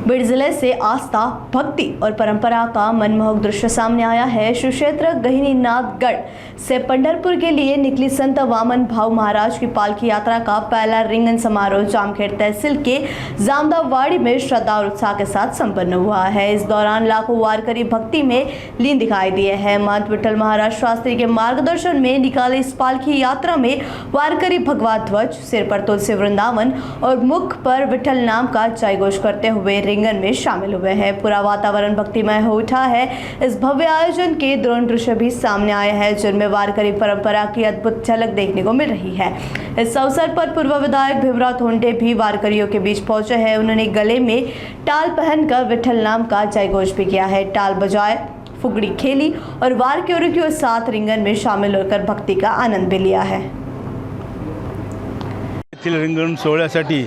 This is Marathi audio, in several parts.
बीड जिले से आस्था, भक्ति और परंपरा का मनमोहक दृश्य सामने आया है। श्री क्षेत्र गहिनीनाथगढ़ से पंढरपुर के लिए निकली संत वामन भाव महाराज की पालकी यात्रा का पहला रिंगन समारोह जामखेड़ तहसील के जामदावाड़ी में श्रद्धा और उत्साह के साथ संपन्न हुआ है। इस दौरान लाखों वारकरी भक्ति में लीन दिखाई दिए हैं। महंत विठल महाराज शास्त्री के मार्गदर्शन में निकाली इस पालकी यात्रा में वारकरी भगवा ध्वज, सिर पर तुलसी वृंदावन और मुख पर विठल नाम का जयघोष करते हुए रिंगन में शामिल हुए हैं। पूरा वातावरण भक्तिमय हो उठा है। इस भव्य आयोजन के ड्रोन दृश्य भी सामने आए हैं, जिनमें वारकरी परंपरा की अद्भुत झलक देखने को मिल रही है। इस अवसर पर पूर्व विधायक भीमराव थोंडे भी वारकरियों के बीच पहुंचे हैं। उन्होंने गले में टाल पहनकर विठल नाम का जयघोष भी किया है। टाल बजाए, फुगड़ी खेली और वारकरियों के साथ रिंगन में शामिल होकर भक्ति का आनंद भी लिया है। रिंगण सोहळ्यासाठी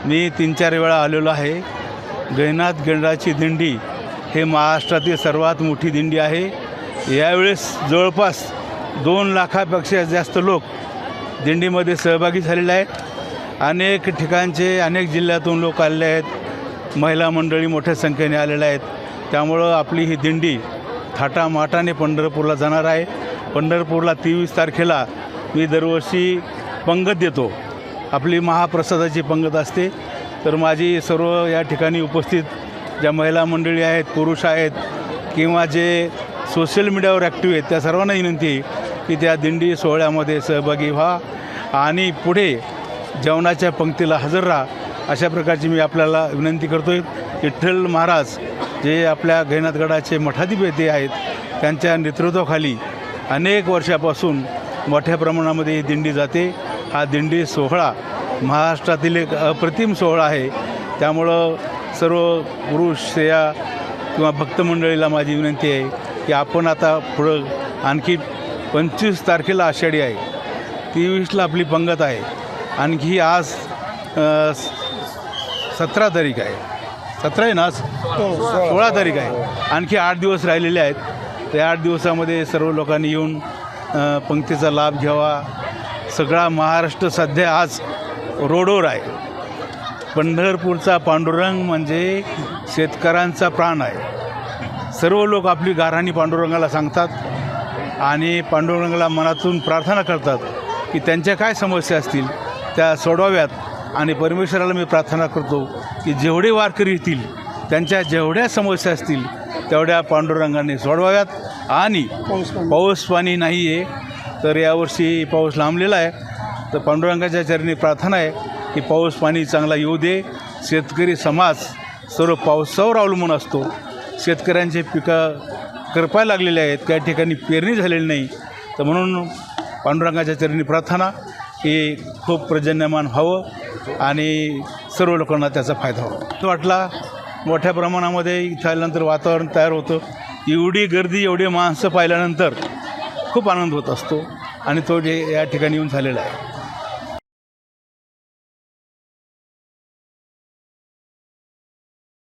मी 3-4 वेळा आलेलो आहे। गहिनीनाथ गडाची दिंडी हे महाराष्ट्रातील सर्वात मोठी दिंडी आहे। यावेळेस जवळपास 2 लाखापेक्षा जास्त लोक दिंडीमध्ये सहभागी झालेले आहेत। अनेक ठिकाणचे, अनेक जिल्ह्यातून लोक आलेले आहेत। महिला मंडळी मोठ्या संख्येने आलेल्या आहेत। त्यामुळं आपली ही दिंडी थाटामाटाने पंढरपूरला जाणार आहे। पंढरपूरला 23 तारखेला मी दरवर्षी पंगत देतो। आपली महाप्रसादाची पंगत असते। तर माझी सर्व या ठिकाणी उपस्थित ज्या महिला मंडळी आहेत, पुरुष आहेत किंवा जे सोशल मीडियावर ॲक्टिव्ह आहेत, त्या सर्वांना विनंती आहे की त्या दिंडी सोहळ्यामध्ये सहभागी व्हा आणि पुढे जेवणाच्या पंक्तीला हजर राहा, अशा प्रकारची मी आपल्याला विनंती करतो आहे। विठ्ठल महाराज जे आपल्या गहिनीनाथगडाचे मठाधिपती आहेत, त्यांच्या नेतृत्वाखाली अनेक वर्षापासून मोठ्या प्रमाणामध्ये ही दिंडी जाते। हा दिंडी सोहळा महाराष्ट्रातील एक अप्रतिम सोहळा आहे। त्यामुळं सर्व पुरुष, स्त्रिया किंवा भक्त मंडळीला माझी विनंती आहे की आपण आता पुढं आणखी 25 तारखेला आषाढी आहे, 23ला आपली पंगत आहे, आणखी आज 17 तारीख आहे, 17 आहे ना, आज 16 तारीख आहे, आणखी 8 दिवस राहिलेले आहेत। त्या 8 दिवसामध्ये सर्व लोकांनी येऊन पंक्तीचा लाभ घ्यावा। सगळा महाराष्ट्र सध्या आज रोडवर आहे। पंढरपूरचा पांडुरंग म्हणजे शेतकऱ्यांचा प्राण आहे। सर्व लोक आपली गाऱ्हाणी पांडुरंगाला सांगतात आणि पांडुरंगाला मनातून प्रार्थना करतात की त्यांच्या काय समस्या असतील त्या सोडवाव्यात। आणि परमेश्वराला मी प्रार्थना करतो की जेवढे वारकरी येतील त्यांच्या जेवढ्या समस्या असतील तेवढ्या पांडुरंगाने सोडवाव्यात। आणि पाऊस पाणी नाही आहे, तर यावर्षी पाऊस लांबलेला आहे, तर पांडुरंगाच्या चरणी प्रार्थना आहे की पाऊस पाणी चांगला येऊ दे। शेतकरी समाज सर्व पावसावर अवलंबून असतो। शेतकऱ्यांचे पिकं करपायला लागलेले आहेत, काही ठिकाणी पेरणी झालेली नाही, तर म्हणून पांडुरंगाच्या चरणी प्रार्थना की खूप पर्जन्यमान व्हावं आणि सर्व लोकांना त्याचा फायदा व्हावा। वाटला मोठ्या प्रमाणामध्ये इथं आल्यानंतर वातावरण तयार होतं। एवढी गर्दी, एवढी माणसं पाहिल्यानंतर खूप आनंद होत असतो आणि तो जे या ठिकाणी येऊन झालेला आहे।